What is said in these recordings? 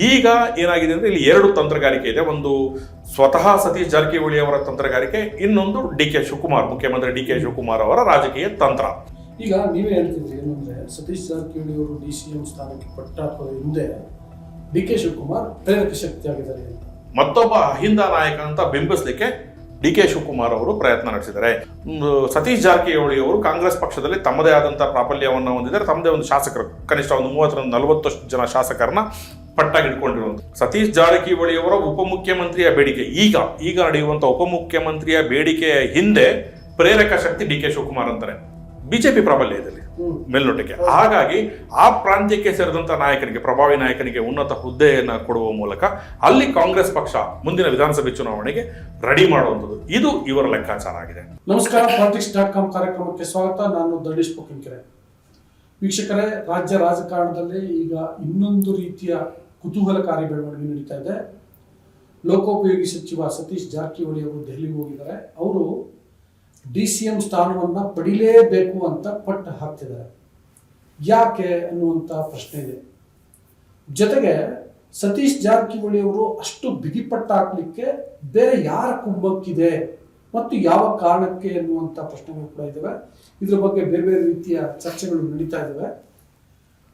ಈಗ ಏನಾಗಿದೆ ಅಂದರೆ ಇಲ್ಲಿ ಎರಡು ತಂತ್ರಗಾರಿಕೆ ಇದೆ. ಒಂದು ಸ್ವತಃ ಸತೀಶ್ ಜಾರಕಿಹೊಳಿ ಅವರ ತಂತ್ರಗಾರಿಕೆ, ಇನ್ನೊಂದು ಡಿ ಕೆ ಶಿವಕುಮಾರ್, ಮುಖ್ಯಮಂತ್ರಿ ಡಿ ಕೆ ಶಿವಕುಮಾರ್ ಅವರ ರಾಜಕೀಯ ತಂತ್ರ. ಈಗ ನೀವೇ ಹೇಳ್ತಿದ್ರಿ ಏನಂದ್ರೆ ಸತೀಶ್ ಜಾರಕಿಹೊಳಿ ಅವರು DCM ಸ್ಥಾನಕ್ಕೆ ಪಟ್ಟ ಹಾಕೋ ಹಿಂದೆ ಡಿ ಕೆ ಶಿವಕುಮಾರ್ ಪ್ರೇರಕ ಶಕ್ತಿಯಾಗಿದ್ದಾರೆ ಅಂತ, ಮತ್ತೊಬ್ಬ ಅಹಿಂದ ನಾಯಕ ಅಂತ ಬಿಂಬಿಸಲಿಕ್ಕೆ ಡಿ ಕೆ ಶಿವಕುಮಾರ್ ಅವರು ಪ್ರಯತ್ನ ನಡೆಸಿದ್ದಾರೆ. ಸತೀಶ್ ಜಾರಕಿಹೊಳಿ ಅವರು ಕಾಂಗ್ರೆಸ್ ಪಕ್ಷದಲ್ಲಿ ತಮ್ಮದೇ ಆದಂತಹ ಪ್ರಾಬಲ್ಯವನ್ನು ಹೊಂದಿದ್ದಾರೆ. ತಮ್ಮದೇ ಒಂದು ಶಾಸಕರು, ಕನಿಷ್ಠ ಒಂದು 30-40 ಜನ ಶಾಸಕರನ್ನ ಪಟ್ಟಾಗಿಟ್ಕೊಂಡಿರುವಂಥ ಸತೀಶ್ ಜಾರಕಿಹೊಳಿ ಅವರ ಉಪಮುಖ್ಯಮಂತ್ರಿಯ ಬೇಡಿಕೆ, ಈಗ ನಡೆಯುವಂಥ ಉಪಮುಖ್ಯಮಂತ್ರಿಯ ಬೇಡಿಕೆಯ ಹಿಂದೆ ಪ್ರೇರಕ ಶಕ್ತಿ ಡಿ ಕೆ ಶಿವಕುಮಾರ್ ಅಂತಾರೆ. ಬಿಜೆಪಿ ಪ್ರಾಬಲ್ಯ ಇದೆ ಮೇಲ್ನೋಟಕ್ಕೆ. ಹಾಗಾಗಿ ಆ ಪ್ರಾಂತ್ಯಕ್ಕೆ ಸೇರಿದಂತ ನಾಯಕನಿಗೆ, ಪ್ರಭಾವಿ ನಾಯಕನಿಗೆ ಉನ್ನತ ಹುದ್ದೆಯನ್ನು ಕೊಡುವ ಮೂಲಕ ಅಲ್ಲಿ ಕಾಂಗ್ರೆಸ್ ಪಕ್ಷ ಮುಂದಿನ ವಿಧಾನಸಭೆ ಚುನಾವಣೆಗೆ ರೆಡಿ ಮಾಡುವಂಥದ್ದು, ಇದು ಇವರ ಲೆಕ್ಕಾಚಾರ ಆಗಿದೆ. ನಮಸ್ಕಾರ, politics.com ಕಾರ್ಯಕ್ರಮಕ್ಕೆ ಸ್ವಾಗತ. ನಾನು ದಂಡೇಶ್ ಪೊಕ್ಕಿನಕೆರೆ. ವೀಕ್ಷಕರೇ, ರಾಜ್ಯ ರಾಜಕಾರಣದಲ್ಲಿ ಈಗ ಇನ್ನೊಂದು ರೀತಿಯ ಕುತೂಹಲಕಾರಿ ಬೆಳವಣಿಗೆ ನಡೀತಾ ಇದೆ. ಲೋಕೋಪಯೋಗಿ ಸಚಿವ ಸತೀಶ್ ಜಾರಕಿಹೊಳಿ ಅವರು ದೆಹಲಿಗೆ ಹೋಗಿದ್ದಾರೆ. ಅವರು DCM ಸ್ಥಾನವನ್ನು ಪಡಿಲೇಬೇಕು ಅಂತ ಪಟ್ಟು ಹಾಕ್ತಿದ್ದಾರೆ. ಯಾಕೆ ಅನ್ನುವಂಥ ಪ್ರಶ್ನೆ ಇದೆ. ಜೊತೆಗೆ ಸತೀಶ್ ಜಾರಕಿಹೊಳಿ ಅವರು ಅಷ್ಟು ಬಿಗಿಪಟ್ಟ ಹಾಕ್ಲಿಕ್ಕೆ ಬೇರೆ ಯಾರ ಕುಮ್ಮಕ್ಕಿದೆ ಮತ್ತು ಯಾವ ಕಾರಣಕ್ಕೆ ಎನ್ನುವಂಥ ಪ್ರಶ್ನೆಗಳು ಕೂಡ ಇದ್ದಾವೆ. ಇದ್ರ ಬಗ್ಗೆ ಬೇರೆ ಬೇರೆ ರೀತಿಯ ಚರ್ಚೆಗಳು ನಡೀತಾ ಇದ್ದಾವೆ.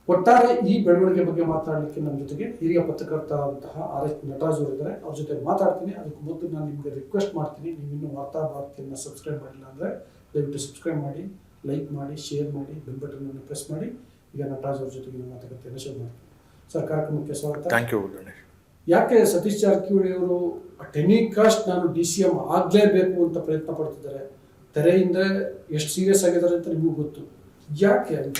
ಒಟ್ಟಾರೆ ಈ ಬೆಳವಣಿಗೆ ಬಗ್ಗೆ ಮಾತಾಡಲಿಕ್ಕೆ ನಮ್ಮ ಜೊತೆಗೆ ಹಿರಿಯ ಪತ್ರಕರ್ತರಾದಂತಹ RS ನಟರಾಜ್ ಅವರು ಇದ್ದಾರೆ. ಅವ್ರ ಜೊತೆ ಮಾತಾಡ್ತೀನಿ. ಅದಕ್ಕೂ ಮೊದಲು ನಾನು ನಿಮಗೆ ರಿಕ್ವೆಸ್ಟ್ ಮಾಡ್ತೀನಿ, ನೀವು ಇನ್ನೂ ವಾರ್ತಾ ಭಾರತಿಯನ್ನು ಸಬ್ಸ್ಕ್ರೈಬ್ ಮಾಡಿಲ್ಲ ಅಂದರೆ ದಯವಿಟ್ಟು ಸಬ್ಸ್ಕ್ರೈಬ್ ಮಾಡಿ, ಲೈಕ್ ಮಾಡಿ, ಶೇರ್ ಮಾಡಿ, ಬೆಲ್ ಬಟನ್ ಅನ್ನು ಪ್ರೆಸ್ ಮಾಡಿ. ಈಗ ನಟರಾಜ್ ಅವ್ರ ಜೊತೆಗೆ ನಮ್ಮ ಮಾತುಕತೆಯನ್ನು ಶುರು ಮಾಡ್ತೀನಿ. ಸರ್, ಕಾರ್ಯಕ್ರಮಕ್ಕೆ ಸ್ವಾಗತ. Thank you. ಯಾಕೆ ಸತೀಶ್ ಜಾರಕಿಹೊಳಿ ಅವರು ಅಟ್ ಎನಿ ಕಾಸ್ಟ್ ನಾನು DCM ಆಗಲೇಬೇಕು ಅಂತ ಪ್ರಯತ್ನ ಪಡ್ತಿದ್ದಾರೆ? ತೆರೆಯಿಂದ ಎಷ್ಟು ಸೀರಿಯಸ್ ಆಗಿದ್ದಾರೆ ಅಂತ ನಿಮಗೂ ಗೊತ್ತು. ಯಾಕೆ ಅಂತ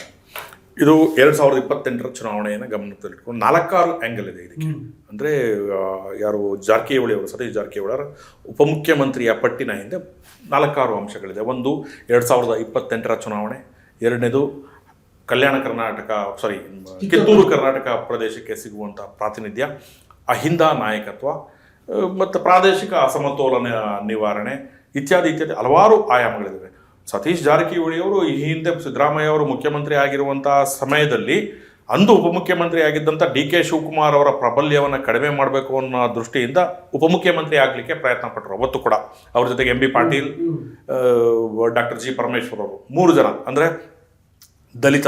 ಇದು 2028 ಚುನಾವಣೆಯನ್ನು ಗಮನದಲ್ಲಿಟ್ಕೊಂಡು 4-6 ಆ್ಯಂಗಲ್ ಇದೆ ಇದಕ್ಕೆ. ಅಂದರೆ ಯಾರು ಜಾರಕಿಹೊಳಿ ಅವರು, ಸತೀಶ್ ಜಾರಕಿಹೊಳಿ ಅವರ ಉಪಮುಖ್ಯಮಂತ್ರಿಯ ಪಟ್ಟಿನ ಹಿಂದೆ 4-6 ಅಂಶಗಳಿದೆ. ಒಂದು 2028 ಚುನಾವಣೆ, ಎರಡನೇದು ಕಿತ್ತೂರು ಕರ್ನಾಟಕ ಪ್ರದೇಶಕ್ಕೆ ಸಿಗುವಂಥ ಪ್ರಾತಿನಿಧ್ಯ, ಅಹಿಂದ ನಾಯಕತ್ವ ಮತ್ತು ಪ್ರಾದೇಶಿಕ ಅಸಮತೋಲನ ನಿವಾರಣೆ ಇತ್ಯಾದಿ ಹಲವಾರು ಆಯಾಮಗಳಿವೆ. ಸತೀಶ್ ಜಾರಕಿಹೊಳಿ ಅವರು ಈ ಹಿಂದೆ ಸಿದ್ದರಾಮಯ್ಯ ಅವರು ಮುಖ್ಯಮಂತ್ರಿ ಆಗಿರುವಂತಹ ಸಮಯದಲ್ಲಿ ಅಂದು ಉಪಮುಖ್ಯಮಂತ್ರಿ ಆಗಿದ್ದಂಥ ಡಿ ಕೆ ಶಿವಕುಮಾರ್ ಅವರ ಪ್ರಾಬಲ್ಯವನ್ನು ಕಡಿಮೆ ಮಾಡಬೇಕು ಅನ್ನೋ ದೃಷ್ಟಿಯಿಂದ ಉಪಮುಖ್ಯಮಂತ್ರಿ ಆಗಲಿಕ್ಕೆ ಪ್ರಯತ್ನ ಪಟ್ಟರು. ಅವತ್ತು ಕೂಡ ಅವ್ರ ಜೊತೆಗೆ MB Patil, doctor G Parameshwar ಅವರು, 3 ಜನ. ಅಂದರೆ ದಲಿತ,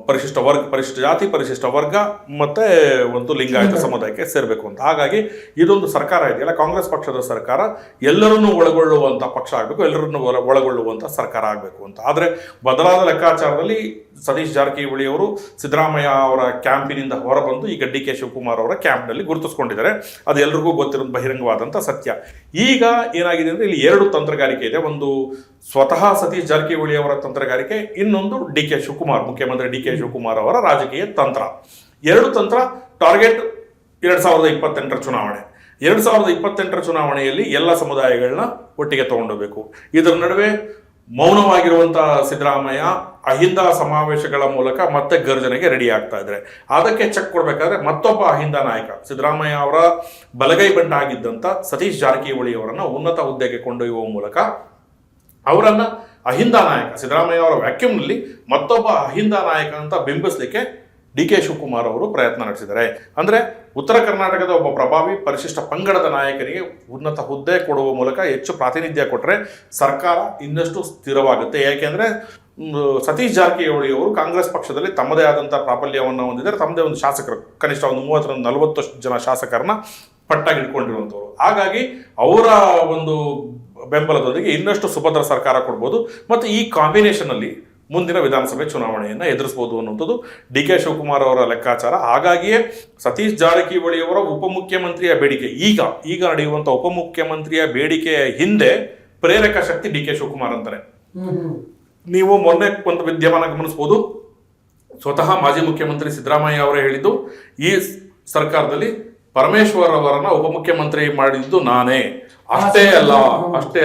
ಪರಿಶಿಷ್ಟ ವರ್ಗ, ಪರಿಶಿಷ್ಟ ಜಾತಿ, ಪರಿಶಿಷ್ಟ ವರ್ಗ ಮತ್ತು ಒಂದು ಲಿಂಗಾಯತ ಸಮುದಾಯಕ್ಕೆ ಸೇರಬೇಕು ಅಂತ. ಹಾಗಾಗಿ ಇದೊಂದು ಸರ್ಕಾರ ಇದೆಯಲ್ಲ, ಕಾಂಗ್ರೆಸ್ ಪಕ್ಷದ ಸರ್ಕಾರ ಎಲ್ಲರನ್ನೂ ಒಳಗೊಳ್ಳುವಂಥ ಪಕ್ಷ ಆಗಬೇಕು, ಎಲ್ಲರನ್ನೂ ಒಳಗೊಳ್ಳುವಂಥ ಸರ್ಕಾರ ಆಗಬೇಕು ಅಂತ. ಆದರೆ ಬದಲಾದ ಲೆಕ್ಕಾಚಾರದಲ್ಲಿ ಸತೀಶ್ ಜಾರಕಿಹೊಳಿ ಅವರು ಸಿದ್ದರಾಮಯ್ಯ ಅವರ ಕ್ಯಾಂಪಿನಿಂದ ಹೊರಬಂದು ಈಗ ಡಿ ಕೆ ಶಿವಕುಮಾರ್ ಅವರ ಕ್ಯಾಂಪ್ನಲ್ಲಿ ಗುರುತಿಸ್ಕೊಂಡಿದ್ದಾರೆ. ಅದು ಎಲ್ರಿಗೂ ಗೊತ್ತಿರೋದು ಬಹಿರಂಗವಾದಂಥ ಸತ್ಯ. ಈಗ ಏನಾಗಿದೆ ಅಂದರೆ ಇಲ್ಲಿ ಎರಡು ತಂತ್ರಗಾರಿಕೆ ಇದೆ. ಒಂದು ಸ್ವತಃ ಸತೀಶ್ ಜಾರಕಿಹೊಳಿ ಅವರ ತಂತ್ರಗಾರಿಕೆ, ಇನ್ನೊಂದು ಡಿ ಕೆ ಶಿವಕುಮಾರ್, ಮುಖ್ಯಮಂತ್ರಿ ಡಿ ಕೆ ಶಿವಕುಮಾರ್ ಅವರ ರಾಜಕೀಯ ತಂತ್ರ. ಎರಡು ತಂತ್ರ. ಟಾರ್ಗೆಟ್ 2028 ಚುನಾವಣೆ. 2028 ಚುನಾವಣೆಯಲ್ಲಿ ಎಲ್ಲ ಸಮುದಾಯಗಳನ್ನ ಒಟ್ಟಿಗೆ ತಗೊಂಡೋಗ್ಬೇಕು. ಇದರ ನಡುವೆ ಮೌನವಾಗಿರುವಂತಹ ಸಿದ್ದರಾಮಯ್ಯ ಅಹಿಂದ ಸಮಾವೇಶಗಳ ಮೂಲಕ ಮತ್ತೆ ಗರ್ಜನೆಗೆ ರೆಡಿ ಆಗ್ತಾ ಇದ್ದಾರೆ. ಅದಕ್ಕೆ ಚೆಕ್ ಕೊಡಬೇಕಾದ್ರೆ ಮತ್ತೊಬ್ಬ ಅಹಿಂದ ನಾಯಕ, ಸಿದ್ದರಾಮಯ್ಯ ಅವರ ಬಲಗೈ ಬಂಡ ಆಗಿದ್ದಂಥ ಸತೀಶ್ ಜಾರಕಿಹೊಳಿ ಅವರನ್ನು ಉನ್ನತ ಹುದ್ದೆಗೆ ಕೊಂಡೊಯ್ಯುವ ಮೂಲಕ ಅವರನ್ನ ಅಹಿಂದ ನಾಯಕ, ಸಿದ್ದರಾಮಯ್ಯ ಅವರ ವ್ಯಾಕ್ಯೂಮ್ನಲ್ಲಿ ಮತ್ತೊಬ್ಬ ಅಹಿಂದ ನಾಯಕ ಅಂತ ಬಿಂಬಿಸಲಿಕ್ಕೆ ಡಿ ಕೆ ಶಿವಕುಮಾರ್ ಅವರು ಪ್ರಯತ್ನ ನಡೆಸಿದ್ದಾರೆ. ಅಂದರೆ ಉತ್ತರ ಕರ್ನಾಟಕದ ಒಬ್ಬ ಪ್ರಭಾವಿ ಪರಿಶಿಷ್ಟ ಪಂಗಡದ ನಾಯಕನಿಗೆ ಉನ್ನತ ಹುದ್ದೆ ಕೊಡುವ ಮೂಲಕ ಹೆಚ್ಚು ಪ್ರಾತಿನಿಧ್ಯ ಕೊಟ್ಟರೆ ಸರ್ಕಾರ ಇನ್ನಷ್ಟು ಸ್ಥಿರವಾಗುತ್ತೆ. ಯಾಕೆಂದರೆ ಸತೀಶ್ ಜಾರಕಿಹೊಳಿ ಅವರು ಕಾಂಗ್ರೆಸ್ ಪಕ್ಷದಲ್ಲಿ ತಮ್ಮದೇ ಆದಂಥ ಪ್ರಾಬಲ್ಯವನ್ನು ಹೊಂದಿದ್ದಾರೆ. ತಮ್ಮದೇ ಒಂದು ಶಾಸಕರು, ಕನಿಷ್ಠ ಒಂದು 30-40 ಜನ ಶಾಸಕರನ್ನ ಪಟ್ಟಾಗಿಟ್ಕೊಂಡಿರುವಂಥವ್ರು. ಹಾಗಾಗಿ ಅವರ ಒಂದು ಬೆಂಬಲದೊಂದಿಗೆ ಇನ್ನಷ್ಟು ಸುಭದ್ರ ಸರ್ಕಾರ ಕೊಡ್ಬೋದು ಮತ್ತು ಈ ಕಾಂಬಿನೇಷನಲ್ಲಿ ಮುಂದಿನ ವಿಧಾನಸಭೆ ಚುನಾವಣೆಯನ್ನು ಎದುರಿಸಬಹುದು ಅನ್ನುವಂಥದ್ದು ಡಿ ಕೆ ಶಿವಕುಮಾರ್ ಅವರ ಲೆಕ್ಕಾಚಾರ. ಹಾಗಾಗಿಯೇ ಸತೀಶ್ ಜಾರಕಿಹೊಳಿ ಅವರ ಉಪಮುಖ್ಯಮಂತ್ರಿಯ ಬೇಡಿಕೆ, ಈಗ ನಡೆಯುವಂಥ ಉಪಮುಖ್ಯಮಂತ್ರಿಯ ಬೇಡಿಕೆಯ ಹಿಂದೆ ಪ್ರೇರಕ ಶಕ್ತಿ ಡಿ ಕೆ ಶಿವಕುಮಾರ್ ಅಂತಾರೆ. ನೀವು ಮೊನ್ನೆ ಒಂದು ವಿದ್ಯಮಾನ ಗಮನಿಸಬಹುದು. ಸ್ವತಃ ಮಾಜಿ ಮುಖ್ಯಮಂತ್ರಿ ಸಿದ್ದರಾಮಯ್ಯ ಅವರೇ ಹೇಳಿದ್ದು, ಈ ಸರ್ಕಾರದಲ್ಲಿ ಪರಮೇಶ್ವರ್ ಅವರನ್ನ ಉಪಮುಖ್ಯಮಂತ್ರಿ ಮಾಡಿದ್ದು ನಾನೇ, ಅಷ್ಟೇ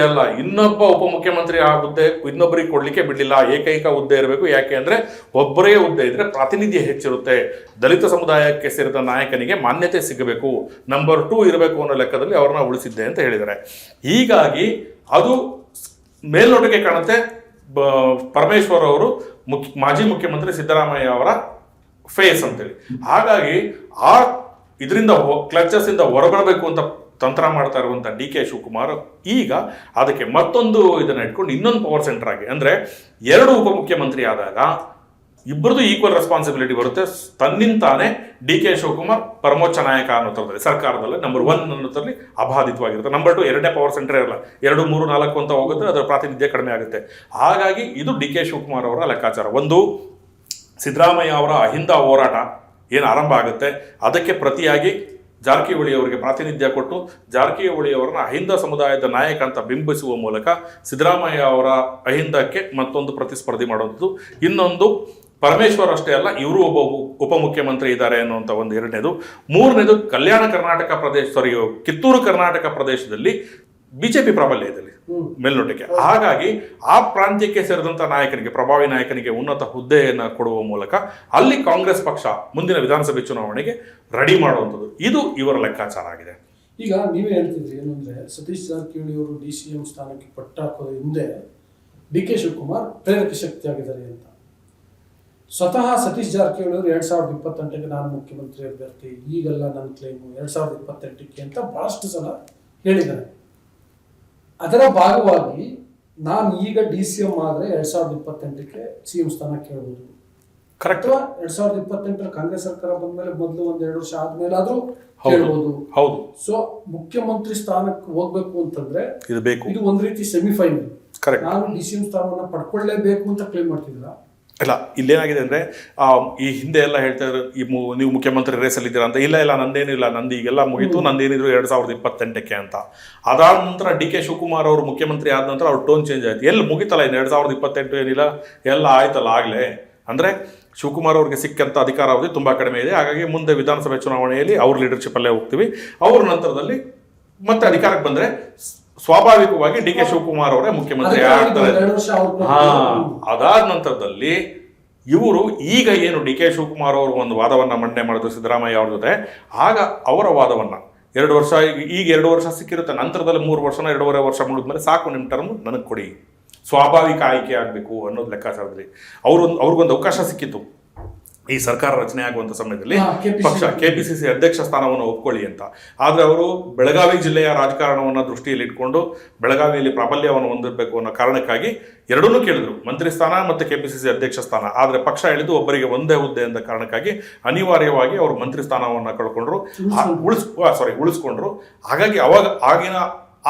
ಅಲ್ಲ ಇನ್ನೊಬ್ಬ ಉಪಮುಖ್ಯಮಂತ್ರಿ ಆ ಹುದ್ದೆ ಇನ್ನೊಬ್ಬರಿಗೆ ಕೊಡ್ಲಿಕ್ಕೆ ಬಿಡಲಿಲ್ಲ, ಏಕೈಕ ಹುದ್ದೆ ಇರಬೇಕು. ಯಾಕೆ ಅಂದ್ರೆ ಒಬ್ಬರೇ ಹುದ್ದೆ ಇದ್ರೆ ಪ್ರಾತಿನಿಧ್ಯ ಹೆಚ್ಚಿರುತ್ತೆ, ದಲಿತ ಸಮುದಾಯಕ್ಕೆ ಸೇರಿದ ನಾಯಕನಿಗೆ ಮಾನ್ಯತೆ ಸಿಗಬೇಕು, ನಂಬರ್ 2 ಇರಬೇಕು ಅನ್ನೋ ಲೆಕ್ಕದಲ್ಲಿ ಅವ್ರನ್ನ ಉಳಿಸಿದ್ದೆ ಅಂತ ಹೇಳಿದ್ದಾರೆ. ಹೀಗಾಗಿ ಅದು ಮೇಲ್ನೋಟಕ್ಕೆ ಕಾಣುತ್ತೆ ಪರಮೇಶ್ವರ್ ಅವರು ಮಾಜಿ ಮುಖ್ಯಮಂತ್ರಿ ಸಿದ್ದರಾಮಯ್ಯ ಅವರ ಫೇಸ್ ಅಂತೇಳಿ. ಹಾಗಾಗಿ ಆ ಇದರಿಂದ ಕ್ಲಚಸ್ ಇಂದ ಹೊರಬರಬೇಕು ಅಂತ ತಂತ್ರ ಮಾಡ್ತಾ ಇರುವಂಥ ಡಿ ಕೆ ಶಿವಕುಮಾರ್ ಈಗ ಅದಕ್ಕೆ ಮತ್ತೊಂದು ಇದನ್ನ ಇಟ್ಕೊಂಡು ಇನ್ನೊಂದು ಪವರ್ ಸೆಂಟರ್ ಆಗಿ, ಅಂದ್ರೆ 2 ಉಪಮುಖ್ಯಮಂತ್ರಿ ಆದಾಗ ಇಬ್ಬರದು ಈಕ್ವಲ್ ರೆಸ್ಪಾನ್ಸಿಬಿಲಿಟಿ ಬರುತ್ತೆ. ತನ್ನಿಂತಾನೆ ಡಿ ಕೆ ಶಿವಕುಮಾರ್ ಪರಮೋಚ್ಚ ನಾಯಕ ಅನ್ನೋ ಥರದಲ್ಲಿ ಸರ್ಕಾರದಲ್ಲಿ ನಂಬರ್ 1 ಅನ್ನೋದ್ರಲ್ಲಿ ಅಬಾಧಿತವಾಗಿರುತ್ತೆ. ನಂಬರ್ 2 ಎರಡನೇ ಪವರ್ ಸೆಂಟರ್ ಇರಲ್ಲ, 2, 3, 4 ಅಂತ ಹೋಗುತ್ತೆ, ಅದರ ಪ್ರಾತಿನಿಧ್ಯ ಕಡಿಮೆ ಆಗುತ್ತೆ. ಹಾಗಾಗಿ ಇದು ಡಿ ಕೆ ಶಿವಕುಮಾರ್ ಅವರ ಲೆಕ್ಕಾಚಾರ. ಒಂದು, ಸಿದ್ದರಾಮಯ್ಯ ಅವರ ಅಹಿಂದ ಹೋರಾಟ ಏನು ಆರಂಭ ಆಗುತ್ತೆ ಅದಕ್ಕೆ ಪ್ರತಿಯಾಗಿ ಜಾರಕಿಹೊಳಿ ಅವರಿಗೆ ಪ್ರಾತಿನಿಧ್ಯ ಕೊಟ್ಟು ಜಾರಕಿಹೊಳಿ ಅವರನ್ನ ಅಹಿಂದ ಸಮುದಾಯದ ನಾಯಕ ಅಂತ ಬಿಂಬಿಸುವ ಮೂಲಕ ಸಿದ್ದರಾಮಯ್ಯ ಅವರ ಅಹಿಂದಕ್ಕೆ ಮತ್ತೊಂದು ಪ್ರತಿಸ್ಪರ್ಧಿ ಮಾಡೋದು. ಇನ್ನೊಂದು, ಪರಮೇಶ್ವರ್ ಅಷ್ಟೇ ಅಲ್ಲ, ಇವರು ಒಬ್ಬ ಉಪಮುಖ್ಯಮಂತ್ರಿ ಇದ್ದಾರೆ ಅನ್ನುವಂಥ ಒಂದು. ಎರಡನೇದು. ಮೂರನೇದು, ಕಿತ್ತೂರು ಕರ್ನಾಟಕ ಪ್ರದೇಶದಲ್ಲಿ ಬಿಜೆಪಿ ಪ್ರಾಬಲ್ಯ ಇದೆ ಮೇಲ್ನೋಟಕ್ಕೆ. ಹಾಗಾಗಿ ಆ ಪ್ರಾಂತ್ಯಕ್ಕೆ ಸೇರಿದಂಥ ನಾಯಕನಿಗೆ, ಪ್ರಭಾವಿ ನಾಯಕನಿಗೆ ಉನ್ನತ ಹುದ್ದೆಯನ್ನು ಕೊಡುವ ಮೂಲಕ ಅಲ್ಲಿ ಕಾಂಗ್ರೆಸ್ ಪಕ್ಷ ಮುಂದಿನ ವಿಧಾನಸಭೆ ಚುನಾವಣೆಗೆ ರೆಡಿ ಮಾಡುವಂಥದ್ದು. ಇದು ಇವರ ಲೆಕ್ಕಾಚಾರ ಆಗಿದೆ. ಈಗ ನೀವೇ ಹೇಳ್ತಿದ್ರಿ ಏನಂದ್ರೆ, ಸತೀಶ್ ಜಾರಕಿಹೊಳಿ ಅವರು DCM ಸ್ಥಾನಕ್ಕೆ ಪಟ್ಟಾಕೋದ ಹಿಂದೆ ಡಿ ಕೆ ಶಿವಕುಮಾರ್ ಪ್ರೇರಕ ಶಕ್ತಿ ಆಗಿದ್ದಾರೆ ಅಂತ. ಸ್ವತಃ ಸತೀಶ್ ಜಾರಕಿಹೊಳಿ ಅವರು 2028ಕ್ಕೆ ನಾನು ಮುಖ್ಯಮಂತ್ರಿ ಅಭ್ಯರ್ಥಿ, ಈಗೆಲ್ಲ ನನ್ನ ಕ್ಲೈಮು 2028ಕ್ಕೆ ಅಂತ ಬಹಳಷ್ಟು ಸಲ ಹೇಳಿದ್ದಾರೆ. ಅದರ ಭಾಗವಾಗಿ ನಾನು ಈಗ DCM ಆದರೆ 2028ಕ್ಕೆ CM ಸ್ಥಾನ ಕೇಳಬಹುದು. ಕರೆಕ್ಟ್. 2028 ಕಾಂಗ್ರೆಸ್ ಸರ್ಕಾರ ಬಂದ್ಮೇಲೆ ಮೊದಲು 1-2 ವರ್ಷ ಆದ್ಮೇಲಾದ್ರೂ ಕೇಳಬಹುದು. ಹೌದು. ಸೊ ಮುಖ್ಯಮಂತ್ರಿ ಸ್ಥಾನಕ್ಕೆ ಹೋಗ್ಬೇಕು ಅಂತಂದ್ರೆ ಇದು ಬೇಕು. ಇದು ಒಂದ್ ರೀತಿ ಸೆಮಿಫೈನಲ್. ಕರೆಕ್ಟ್. ನಾನು DCM ಸ್ಥಾನವನ್ನ ಪಡ್ಕೊಳ್ಳೇಬೇಕು ಅಂತ ಕ್ಲೇಮ್ ಮಾಡ್ತಿದ್ರ. ಇಲ್ಲ, ಇಲ್ಲೇನಾಗಿದೆ ಅಂದರೆ, ಈ ಹಿಂದೆ ಎಲ್ಲ ಹೇಳ್ತಾ ಇದ್ರು ನೀವು ಮುಖ್ಯಮಂತ್ರಿ ರೇಸಲ್ಲಿ ಇದ್ದೀರಾ ಅಂತ. ಇಲ್ಲ, ನಂದೇನಿಲ್ಲ, ನಂದು ಈಗೆಲ್ಲ ಮುಗೀತು, ನಂದೇನಿದ್ರು 2028ಕ್ಕೆ ಅಂತ. ಅದಾದ ನಂತರ ಡಿ ಕೆ ಶಿವಕುಮಾರ್ ಅವರು ಮುಖ್ಯಮಂತ್ರಿ ಆದ ನಂತರ ಅವ್ರ ಟೋನ್ ಚೇಂಜ್ ಆಯ್ತು. ಎಲ್ಲಿ ಮುಗಿತಲ್ಲ, ಇನ್ನು 2028 ಏನಿಲ್ಲ, ಎಲ್ಲ ಆಯ್ತಲ್ಲ ಆಗಲೇ. ಅಂದರೆ ಶಿವಕುಮಾರ್ ಅವ್ರಿಗೆ ಸಿಕ್ಕಂಥ ಅಧಿಕಾರಾವಧಿ ತುಂಬ ಕಡಿಮೆ ಇದೆ. ಹಾಗಾಗಿ ಮುಂದೆ ವಿಧಾನಸಭೆ ಚುನಾವಣೆಯಲ್ಲಿ ಅವ್ರ ಲೀಡರ್ಶಿಪ್ಪಲ್ಲೇ ಹೋಗ್ತೀವಿ. ಅವ್ರ ನಂತರದಲ್ಲಿ ಮತ್ತೆ ಅಧಿಕಾರಕ್ಕೆ ಬಂದರೆ ಸ್ವಾಭಾವಿಕವಾಗಿ ಡಿ ಕೆ ಶಿವಕುಮಾರ್ ಅವರೇ ಮುಖ್ಯಮಂತ್ರಿ ಆಗ್ತಾರೆ. ಅದಾದ ನಂತರದಲ್ಲಿ ಇವರು ಈಗ ಏನು ಡಿ ಕೆ ಶಿವಕುಮಾರ್ ಅವರು ಒಂದು ವಾದವನ್ನ ಮಂಡನೆ ಮಾಡಿದ್ರು ಸಿದ್ದರಾಮಯ್ಯ ಅವ್ರ ಜೊತೆ, ಆಗ ಅವರ ವಾದವನ್ನ 2 ವರ್ಷ, ಈಗ 2 ವರ್ಷ ಸಿಕ್ಕಿರುತ್ತೆ, ನಂತರದಲ್ಲಿ 3 ವರ್ಷನ 2.5 ವರ್ಷ ಮುಗಿದ್ಮೇಲೆ ಸಾಕು, ನಿಮ್ಮ ಟರ್ಮ್ ನನಗೆ ಕೊಡಿ, ಸ್ವಾಭಾವಿಕ ಆಯ್ಕೆ ಆಗಬೇಕು ಅನ್ನೋದು ಲೆಕ್ಕಾಚಾರದಲ್ಲಿ ಅವ್ರಿಗೊಂದು ಅವಕಾಶ ಸಿಕ್ಕಿತ್ತು ಈ ಸರ್ಕಾರ ರಚನೆ ಆಗುವಂಥ ಸಮಯದಲ್ಲಿ. ಪಕ್ಷ KPCC ಅಧ್ಯಕ್ಷ ಸ್ಥಾನವನ್ನು ಒಪ್ಕೊಳ್ಳಿ ಅಂತ. ಆದರೆ ಅವರು ಬೆಳಗಾವಿ ಜಿಲ್ಲೆಯ ರಾಜಕಾರಣವನ್ನು ದೃಷ್ಟಿಯಲ್ಲಿ ಇಟ್ಕೊಂಡು ಬೆಳಗಾವಿಯಲ್ಲಿ ಪ್ರಾಬಲ್ಯವನ್ನು ಹೊಂದಿರಬೇಕು ಅನ್ನೋ ಕಾರಣಕ್ಕಾಗಿ ಎರಡನ್ನೂ ಕೇಳಿದ್ರು, ಮಂತ್ರಿ ಸ್ಥಾನ ಮತ್ತು KPCC ಅಧ್ಯಕ್ಷ ಸ್ಥಾನ. ಆದರೆ ಪಕ್ಷ ಹೇಳಿದ್ದು ಒಬ್ಬರಿಗೆ ಒಂದೇ ಹುದ್ದೆ ಅಂತ ಕಾರಣಕ್ಕಾಗಿ ಅನಿವಾರ್ಯವಾಗಿ ಅವರು ಮಂತ್ರಿ ಸ್ಥಾನವನ್ನು ಕಳ್ಕೊಂಡ್ರು, ಉಳಿಸ್ಕೊಂಡ್ರು. ಹಾಗಾಗಿ ಆಗಿನ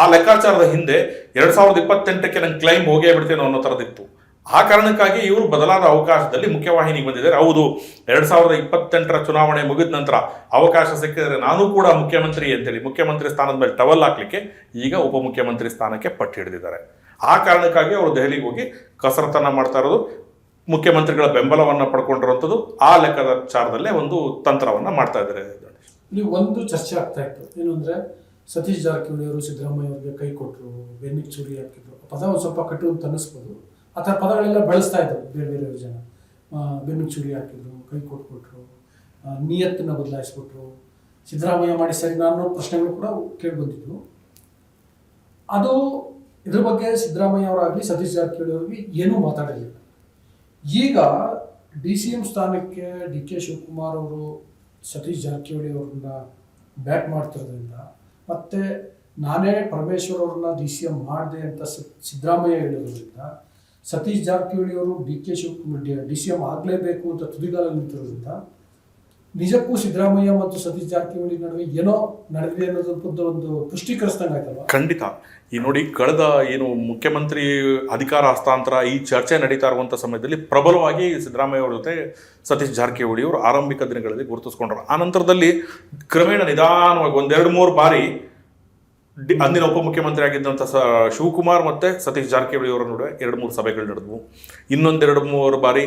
ಆ ಲೆಕ್ಕಾಚಾರದ ಹಿಂದೆ 2028ಕ್ಕೆ ನಂಗೆ ಕ್ಲೈಮ್ ಹೋಗೇ ಬಿಡ್ತೇನೋ ಅನ್ನೋ ಥರದಿತ್ತು. ಆ ಕಾರಣಕ್ಕಾಗಿ ಇವರು ಬದಲಾದ ಅವಕಾಶದಲ್ಲಿ ಮುಖ್ಯವಾಹಿನಿಗೆ ಬಂದಿದ್ದಾರೆ. ಹೌದು, 2028 ಚುನಾವಣೆ ಮುಗಿದ ನಂತರ ಅವಕಾಶ ಸಿಕ್ಕಿದರೆ ನಾನು ಕೂಡ ಮುಖ್ಯಮಂತ್ರಿ ಅಂತೇಳಿ ಮುಖ್ಯಮಂತ್ರಿ ಸ್ಥಾನದ ಮೇಲೆ ಟವಲ್ ಹಾಕ್ಲಿಕ್ಕೆ ಈಗ ಉಪಮುಖ್ಯಮಂತ್ರಿ ಸ್ಥಾನಕ್ಕೆ ಪಟ್ಟು ಹಿಡಿದಿದ್ದಾರೆ. ಆ ಕಾರಣಕ್ಕಾಗಿ ಅವರು ದೆಹಲಿಗೆ ಹೋಗಿ ಕಸರತ್ತನ್ನ ಮಾಡ್ತಾ ಇರೋದು, ಮುಖ್ಯಮಂತ್ರಿಗಳ ಬೆಂಬಲವನ್ನು ಪಡ್ಕೊಂಡಿರುವಂಥದ್ದು. ಆ ಲೆಕ್ಕಾಚಾರದಲ್ಲೇ ಒಂದು ತಂತ್ರವನ್ನ ಮಾಡ್ತಾ ಇದ್ದಾರೆ. ನೀವು ಒಂದು ಚರ್ಚೆ ಆಗ್ತಾ ಇತ್ತು ಏನಂದ್ರೆ, ಸತೀಶ್ ಜಾರಕಿಹೊಳಿ ಅವರು ಸಿದ್ದರಾಮಯ್ಯ ಅವರಿಗೆ ಕೈ ಕೊಟ್ಟರು, ಬೆನ್ನಿಗೆ ಚೂರಿ ಹಾಕಿದ್ರು. ಪದ ಒಂದು ಸ್ವಲ್ಪ ಕಟ್ಟು ಅಂತ ಅನ್ನಿಸ್ಬೋದು. ಆ ಥರ ಪದಗಳೆಲ್ಲ ಬಳಸ್ತಾ ಇದ್ರು ಬೇರೆ ಜನ. ಬೆನ್ನಿಗೆ ಚೂರಿ ಹಾಕಿದ್ರು, ಕೈ ಕೊಟ್ಬಿಟ್ರು, ನಿಯತ್ತನ್ನು ಬದಲಾಯಿಸ್ಬಿಟ್ರು, ಸಿದ್ದರಾಮಯ್ಯ ಮಾಡಿ ಸರಿ ಅನ್ನೋ ಪ್ರಶ್ನೆಗಳು ಕೂಡ ಕೇಳಿ ಬಂದಿದ್ವು. ಅದು ಇದ್ರ ಬಗ್ಗೆ ಸಿದ್ದರಾಮಯ್ಯ ಅವರಾಗಲಿ ಸತೀಶ್ ಜಾರಕಿಹೊಳಿ ಅವ್ರಿಗೆ ಏನೂ ಮಾತಾಡಲಿಲ್ಲ. ಈಗ DCM ಸ್ಥಾನಕ್ಕೆ ಡಿ ಕೆ ಶಿವಕುಮಾರ್ ಅವರು ಸತೀಶ್ ಜಾರಕಿಹೊಳಿ ಅವ್ರನ್ನ ಬ್ಯಾಟ್ ಮಾಡ್ತಿರೋದ್ರಿಂದ, ಮತ್ತೆ ನಾನೇ ಪರಮೇಶ್ವರ್ ಅವ್ರನ್ನ DCM ಮಾಡಿದೆ ಅಂತ ಸಿದ್ದರಾಮಯ್ಯ ಹೇಳಿರೋದ್ರಿಂದ, ಸತೀಶ್ ಜಾರಕಿಹೊಳಿ ಅವರು ಡಿ ಕೆ ಶಿವಕುಮಾರ್ DCM ಆಗಲೇಬೇಕು ಅಂತ ತುದಿಗಾಲ ನಿಂತಿರೋದ್ರಿಂದ ನಿಜಕ್ಕೂ ಸಿದ್ದರಾಮಯ್ಯ ಮತ್ತು ಸತೀಶ್ ಜಾರಕಿಹೊಳಿ ನಡುವೆ ಏನೋ ನಡೆದಿದೆ ಅನ್ನೋದಕ್ಕೊಂದು ಒಂದು ಪುಷ್ಟೀಕರಿಸಿದಂಗೆ ಆಯ್ತಲ್ವ? ಖಂಡಿತ. ಈ ನೋಡಿ, ಕಳೆದ ಏನು ಮುಖ್ಯಮಂತ್ರಿ ಅಧಿಕಾರ ಹಸ್ತಾಂತರ ಈ ಚರ್ಚೆ ನಡೀತಾ ಇರುವಂಥ ಸಮಯದಲ್ಲಿ ಪ್ರಬಲವಾಗಿ ಸಿದ್ದರಾಮಯ್ಯ ಅವರ ಜೊತೆ ಸತೀಶ್ ಜಾರಕಿಹೊಳಿ ಅವರು ಆರಂಭಿಕ ದಿನಗಳಲ್ಲಿ ಗುರುತಿಸ್ಕೊಂಡ್ರು. ಆ ನಂತರದಲ್ಲಿ ಕ್ರಮೇಣ ನಿಧಾನವಾಗಿ 1-2-3 ಬಾರಿ ಅಂದಿನ ಉಪಮುಖ್ಯಮಂತ್ರಿ ಆಗಿದ್ದಂಥ ಶಿವಕುಮಾರ್ ಮತ್ತು ಸತೀಶ್ ಜಾರಕಿಹೊಳಿ ಅವರ ನಡುವೆ 2-3 ಸಭೆಗಳು ನಡೆದವು. ಇನ್ನೊಂದು 2-3 ಬಾರಿ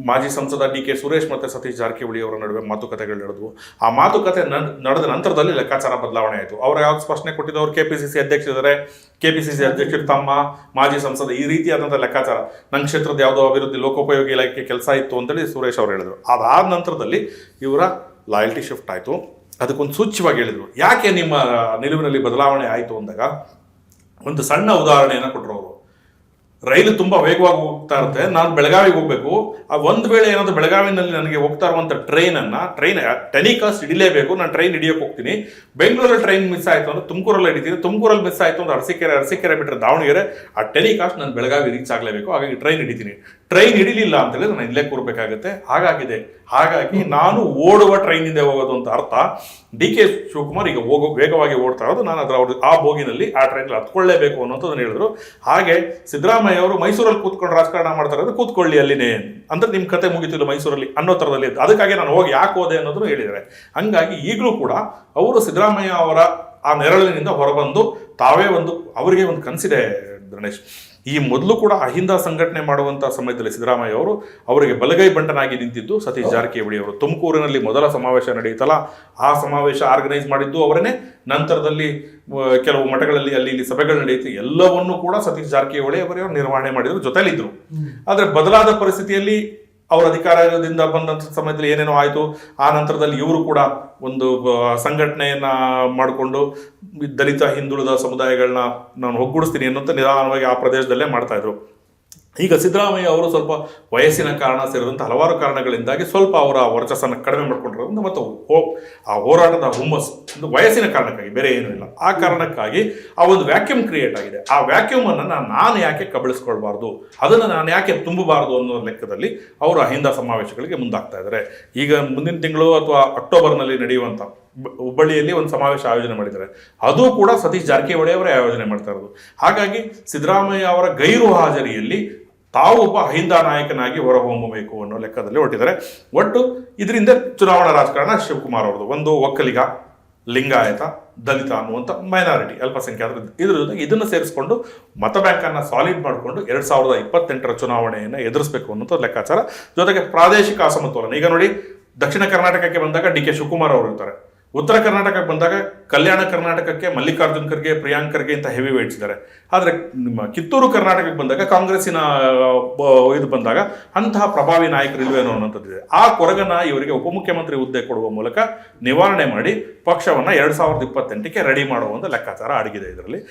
ಮಾಜಿ ಸಂಸದ DK ಸುರೇಶ್ ಮತ್ತು ಸತೀಶ್ ಜಾರಕಿಹೊಳಿ ಅವರ ನಡುವೆ ಮಾತುಕತೆಗಳು ನಡೆದವು. ಆ ಮಾತುಕತೆ ನಡೆದ ನಂತರದಲ್ಲಿ ಲೆಕ್ಕಾಚಾರ ಬದಲಾವಣೆ ಆಯಿತು. ಅವರು ಯಾವ್ದು ಸ್ಪಷ್ಟನೆ ಕೊಟ್ಟಿದ್ದವರು KPCC ಅಧ್ಯಕ್ಷರಿದ್ದಾರೆ, KPCC ಅಧ್ಯಕ್ಷರು ತಮ್ಮ ಮಾಜಿ ಸಂಸದ, ಈ ರೀತಿಯಾದಂಥ ಲೆಕ್ಕಾಚಾರ. ನನ್ನ ಕ್ಷೇತ್ರದ ಯಾವುದೋ ಅಭಿವೃದ್ಧಿ ಲೋಕೋಪಯೋಗಿ ಇಲಾಖೆ ಕೆಲಸ ಇತ್ತು ಅಂತೇಳಿ ಸುರೇಶ್ ಅವರು ಹೇಳಿದರು. ಅದಾದ ನಂತರದಲ್ಲಿ ಇವರ ಲಾಯಲ್ಟಿ ಶಿಫ್ಟ್ ಆಯಿತು. ಅದಕ್ಕೊಂದು ಸೂಚ್ಯವಾಗಿ ಹೇಳಿದರು, ಯಾಕೆ ನಿಮ್ಮ ನಿಲುವಿನಲ್ಲಿ ಬದಲಾವಣೆ ಆಯಿತು ಅಂದಾಗ ಒಂದು ಸಣ್ಣ ಉದಾಹರಣೆಯನ್ನು ಕೊಟ್ಟರು ಅವರು. ರೈಲು ತುಂಬಾ ವೇಗವಾಗಿ ಹೋಗ್ತಾ ಇರುತ್ತೆ, ನಾನು ಬೆಳಗಾವಿಗೆ ಹೋಗ್ಬೇಕು. ಒಂದು ವೇಳೆ ಏನಾದ್ರು ಬೆಳಗಾವಿನಲ್ಲಿ ನನಗೆ ಹೋಗ್ತಾ ಇರುವಂತ ಟ್ರೈನ್ ಟೆಲಿಕಾಸ್ಟ್ ಹಿಡಿಲೇಬೇಕು, ನಾನು ಟ್ರೈನ್ ಹಿಡಿಯೋಕೆ ಹೋಗ್ತೀನಿ. ಬೆಂಗಳೂರಲ್ಲಿ ಟ್ರೈನ್ ಮಿಸ್ ಆಯ್ತು ಅಂದ್ರೆ ತುಮಕೂರಲ್ಲಿ ಹಿಡಿತೀನಿ, ತುಮಕೂರಲ್ಲಿ ಮಿಸ್ ಆಯ್ತು ಅಂದ್ರೆ ಅರಸೀಕೆರೆ ಬಿಟ್ಟರೆ ದಾವಣಗೆರೆ, ಆ ಟೆಲಿಕಾಸ್ಟ್ ನಾನು ಬೆಳಗಾವಿ ರೀಚ್ ಆಗಲೇಬೇಕು. ಹಾಗಾಗಿ ಟ್ರೈನ್ ಹಿಡಿತೀನಿ. ಟ್ರೈನ್ ಹಿಡಿಲಿಲ್ಲ ಅಂತ ಹೇಳಿದ್ರೆ ನಾನು ಇಲ್ಲೇ ಕೂರ್ಬೇಕಾಗುತ್ತೆ. ಹಾಗಾಗಿ ನಾನು ಓಡುವ ಟ್ರೈನ್ ಹಿಂದೆ ಹೋಗೋದು ಅಂತ ಅರ್ಥ. DK ಶಿವಕುಮಾರ್ ಈಗ ವೇಗವಾಗಿ ಓಡ್ತಾ ಇರೋದು, ನಾನು ಆ ಬೋಗಿನಲ್ಲಿ ಆ ಟ್ರೈನಲ್ಲಿ ಹತ್ಕೊಳ್ಳೇಬೇಕು ಅನ್ನೋದನ್ನ ಹೇಳಿದ್ರು. ಹಾಗೆ ಸಿದ್ದರಾಮಯ್ಯ ಅವರು ಮೈಸೂರಲ್ಲಿ ಕೂತ್ಕೊಂಡು ರಾಜಕಾರಣ ಮಾಡ್ತಾ ಇರೋದು, ಕೂತ್ಕೊಳ್ಳಿ ಅಲ್ಲಿನೇ ಅಂದ್ರೆ ನಿಮ್ ಕತೆ ಮುಗಿತಿಲ್ಲ ಮೈಸೂರಲ್ಲಿ ಅನ್ನೋ ಥರದಲ್ಲಿ. ಅದಕ್ಕಾಗಿ ನಾನು ಹೋಗಿ ಯಾಕೆ ಹೋದೆ ಅನ್ನೋದನ್ನು ಹೇಳಿದ್ದಾರೆ. ಹಂಗಾಗಿ ಈಗಲೂ ಕೂಡ ಅವರು ಸಿದ್ದರಾಮಯ್ಯ ಅವರ ಆ ನೆರಳಿನಿಂದ ಹೊರಬಂದು ತಾವೇ ಅವರಿಗೆ ಒಂದು ಕನಸಿದೆ ಗಣೇಶ್. ಈ ಮೊದಲು ಕೂಡ ಅಹಿಂದ ಸಂಘಟನೆ ಮಾಡುವಂಥ ಸಮಯದಲ್ಲಿ ಸಿದ್ದರಾಮಯ್ಯ ಅವರು ಅವರಿಗೆ ಬಲಗೈ ಬಂಟನಾಗಿ ನಿಂತಿದ್ದು ಸತೀಶ್ ಜಾರಕಿಹೊಳಿ ಅವರು. ತುಮಕೂರಿನಲ್ಲಿ ಮೊದಲ ಸಮಾವೇಶ ನಡೆಯುತ್ತಲ್ಲ, ಆ ಸಮಾವೇಶ ಆರ್ಗನೈಸ್ ಮಾಡಿದ್ದು ಅವರನ್ನೇ. ನಂತರದಲ್ಲಿ ಕೆಲವು ಮಠಗಳಲ್ಲಿ ಅಲ್ಲಿ ಸಭೆಗಳು ನಡೆಯುತ್ತೆ, ಎಲ್ಲವನ್ನೂ ಕೂಡ ಸತೀಶ್ ಜಾರಕಿಹೊಳಿ ಅವರೇ ನಿರ್ವಹಣೆ ಮಾಡಿದ್ರು, ಜೊತೆಲಿದ್ರು. ಆದರೆ ಬದಲಾದ ಪರಿಸ್ಥಿತಿಯಲ್ಲಿ ಅವರ ಅಧಿಕಾರದಿಂದ ಬಂದಂಥ ಸಮಯದಲ್ಲಿ ಏನೇನೋ ಆಯಿತು. ಆ ನಂತರದಲ್ಲಿ ಇವರು ಕೂಡ ಒಂದು ಸಂಘಟನೆಯನ್ನ ಮಾಡಿಕೊಂಡು ದಲಿತ ಹಿಂದುಳಿದ ಸಮುದಾಯಗಳನ್ನ ನಾನು ಒಗ್ಗೂಡಿಸ್ತೀನಿ ಅನ್ನೋಂಥ ನಿಧಾನವಾಗಿ ಆ ಪ್ರದೇಶದಲ್ಲೇ ಮಾಡ್ತಾ ಇದ್ರು. ಈಗ ಸಿದ್ದರಾಮಯ್ಯ ಅವರು ಸ್ವಲ್ಪ ವಯಸ್ಸಿನ ಕಾರಣ ಸೇರಿದಂಥ ಹಲವಾರು ಕಾರಣಗಳಿಂದಾಗಿ ಸ್ವಲ್ಪ ಅವರ ವರ್ಚಸ್ಸನ್ನು ಕಡಿಮೆ ಮಾಡ್ಕೊಂಡಿರೋದ್ರಿಂದ ಮತ್ತು ಆ ಹೋರಾಟದ ಹುಮ್ಮಸ್ಸು ಒಂದು ವಯಸ್ಸಿನ ಕಾರಣಕ್ಕಾಗಿ, ಬೇರೆ ಏನೂ ಇಲ್ಲ, ಆ ಕಾರಣಕ್ಕಾಗಿ ಆ ಒಂದು ವ್ಯಾಕ್ಯೂಮ್ ಕ್ರಿಯೇಟ್ ಆಗಿದೆ. ಆ ವ್ಯಾಕ್ಯೂಮನ್ನು ನಾನು ಯಾಕೆ ಕಬಳಿಸ್ಕೊಳ್ಬಾರ್ದು, ಅದನ್ನು ನಾನು ಯಾಕೆ ತುಂಬಬಾರ್ದು ಅನ್ನೋ ಲೆಕ್ಕದಲ್ಲಿ ಅವರು ಅಹಿಂದ ಸಮಾವೇಶಗಳಿಗೆ ಮುಂದಾಗ್ತಾ ಇದ್ದಾರೆ. ಈಗ ಮುಂದಿನ ತಿಂಗಳು ಅಥವಾ ಅಕ್ಟೋಬರ್ನಲ್ಲಿ ನಡೆಯುವಂಥ ಹುಬ್ಬಳ್ಳಿಯಲ್ಲಿ ಒಂದು ಸಮಾವೇಶ ಆಯೋಜನೆ ಮಾಡಿದ್ದಾರೆ. ಅದು ಕೂಡ ಸತೀಶ್ ಜಾರಕಿಹೊಳಿ ಅವರೇ ಆಯೋಜನೆ ಮಾಡ್ತಾ ಇರೋದು. ಹಾಗಾಗಿ ಸಿದ್ದರಾಮಯ್ಯ ಅವರ ಗೈರು ಹಾಜರಿಯಲ್ಲಿ ತಾವು ಒಬ್ಬ ಅಹಿಂದ ನಾಯಕನಾಗಿ ಹೊರಹೊಮ್ಮಬೇಕು ಅನ್ನೋ ಲೆಕ್ಕದಲ್ಲಿ ಹೊರಟಿದ್ದಾರೆ. ಒಟ್ಟು ಇದರಿಂದ ಚುನಾವಣಾ ರಾಜಕಾರಣ ಶಿವಕುಮಾರ್ ಅವ್ರದ್ದು ಒಂದು ಒಕ್ಕಲಿಗ, ಲಿಂಗಾಯತ, ದಲಿತ ಅನ್ನುವಂಥ ಮೈನಾರಿಟಿ ಅಲ್ಪಸಂಖ್ಯಾತರು, ಇದ್ರ ಜೊತೆಗೆ ಇದನ್ನು ಸೇರಿಸ್ಕೊಂಡು ಮತ ಬ್ಯಾಂಕನ್ನು ಸಾಲಿಡ್ ಮಾಡಿಕೊಂಡು 2028 ಚುನಾವಣೆಯನ್ನು ಎದುರಿಸಬೇಕು ಅನ್ನೋಂಥ ಲೆಕ್ಕಾಚಾರ. ಜೊತೆಗೆ ಪ್ರಾದೇಶಿಕ ಅಸಮತೋಲನ. ಈಗ ನೋಡಿ, ದಕ್ಷಿಣ ಕರ್ನಾಟಕಕ್ಕೆ ಬಂದಾಗ DK ಶಿವಕುಮಾರ್ ಅವರು ಇರ್ತಾರೆ, ಉತ್ತರ ಕರ್ನಾಟಕಕ್ಕೆ ಬಂದಾಗ ಕಲ್ಯಾಣ ಕರ್ನಾಟಕಕ್ಕೆ ಮಲ್ಲಿಕಾರ್ಜುನ್ ಖರ್ಗೆ, ಪ್ರಿಯಾಂಕ್ ಖರ್ಗೆ ಇಂಥ ಹೆವಿ ವೇಟ್ಸ್ ಇದ್ದಾರೆ. ಆದರೆ ನಿಮ್ಮ ಕಿತ್ತೂರು ಕರ್ನಾಟಕಕ್ಕೆ ಬಂದಾಗ ಕಾಂಗ್ರೆಸ್ಸಿನ ಇದು ಬಂದಾಗ ಅಂತಹ ಪ್ರಭಾವಿ ನಾಯಕರು ಇಲ್ವೇನೋ ಅನ್ನೋಂಥದ್ದಿದೆ. ಆ ಕೊರಗನ ಇವರಿಗೆ ಉಪಮುಖ್ಯಮಂತ್ರಿ ಹುದ್ದೆ ಕೊಡುವ ಮೂಲಕ ನಿವಾರಣೆ ಮಾಡಿ ಪಕ್ಷವನ್ನು 2028ಕ್ಕೆ ರೆಡಿ ಮಾಡುವಂಥ ಲೆಕ್ಕಾಚಾರ ಅಡಗಿದೆ. ಇದರಲ್ಲಿ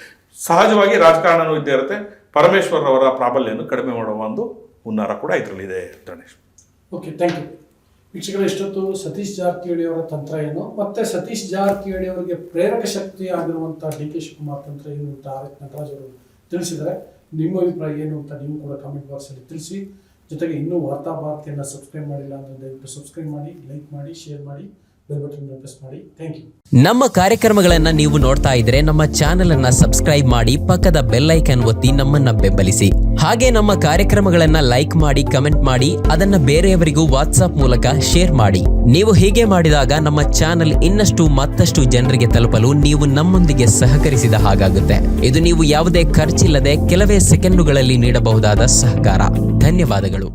ಸಹಜವಾಗಿ ರಾಜಕಾರಣನೂ ಇದ್ದೇ ಇರುತ್ತೆ, ಪರಮೇಶ್ವರ್ ಅವರ ಪ್ರಾಬಲ್ಯವನ್ನು ಕಡಿಮೆ ಮಾಡುವ ಒಂದು ಹುನ್ನಾರ ಕೂಡ ಇದರಲ್ಲಿದೆ. Ganesh, okay, thank you. ವೀಕ್ಷಕರು, ಇಷ್ಟೊತ್ತು ಸತೀಶ್ ಜಾರಕಿಹೊಳಿ ಅವರ ತಂತ್ರ ಏನು, ಮತ್ತೆ ಸತೀಶ್ ಜಾರಕಿಹೊಳಿ ಅವರಿಗೆ ಪ್ರೇರಕ ಶಕ್ತಿ ಆಗಿರುವಂಥ DK ಶಿವಕುಮಾರ್ ತಂತ್ರ ಏನು ಅಂತ ನಟರಾಜ್ ಅವರು ತಿಳಿಸಿದ್ದಾರೆ. ನಿಮ್ಮ ಅಭಿಪ್ರಾಯ ಏನು ಅಂತ ನೀವು ಕೂಡ ಕಾಮೆಂಟ್ ಬಾಕ್ಸಲ್ಲಿ ತಿಳಿಸಿ. ಜೊತೆಗೆ ಇನ್ನೂ ವಾರ್ತಾಭಾರತಿಯನ್ನು ಸಬ್ಸ್ಕ್ರೈಬ್ ಮಾಡಿಲ್ಲ ಅಂದರೆ ದಯವಿಟ್ಟು ಸಬ್ಸ್ಕ್ರೈಬ್ ಮಾಡಿ, ಲೈಕ್ ಮಾಡಿ, ಶೇರ್ ಮಾಡಿ, ಬೆಲ್ ಬಟನ್ ಪ್ರೆಸ್ ಮಾಡಿ. Thank you. ನಮ್ಮ ಕಾರ್ಯಕ್ರಮಗಳನ್ನ ನೀವು ನೋಡ್ತಾ ಇದ್ರೆ ನಮ್ಮ ಚಾನೆಲ್ ಅನ್ನ ಸಬ್ಸ್ಕ್ರೈಬ್ ಮಾಡಿ, ಪಕ್ಕದ ಬೆಲ್ ಐಕಾನ್ ಒತ್ತಿ ನಮ್ಮನ್ನ ಬೆಂಬಲಿಸಿ. ಹಾಗೆ ನಮ್ಮ ಕಾರ್ಯಕ್ರಮಗಳನ್ನ ಲೈಕ್ ಮಾಡಿ, ಕಮೆಂಟ್ ಮಾಡಿ, ಅದನ್ನ ಬೇರೆಯವರಿಗೂ ವಾಟ್ಸ್ಆಪ್ ಮೂಲಕ ಶೇರ್ ಮಾಡಿ. ನೀವು ಹೀಗೆ ಮಾಡಿದಾಗ ನಮ್ಮ ಚಾನೆಲ್ ಇನ್ನಷ್ಟು ಮತ್ತಷ್ಟು ಜನರಿಗೆ ತಲುಪಲು ನೀವು ನಮ್ಮೊಂದಿಗೆ ಸಹಕರಿಸಿದ ಹಾಗಾಗುತ್ತೆ. ಇದು ನೀವು ಯಾವುದೇ ಖರ್ಚಿಲ್ಲದೆ ಕೆಲವೇ ಸೆಕೆಂಡುಗಳಲ್ಲಿ ನೀಡಬಹುದಾದ ಸಹಕಾರ. ಧನ್ಯವಾದಗಳು.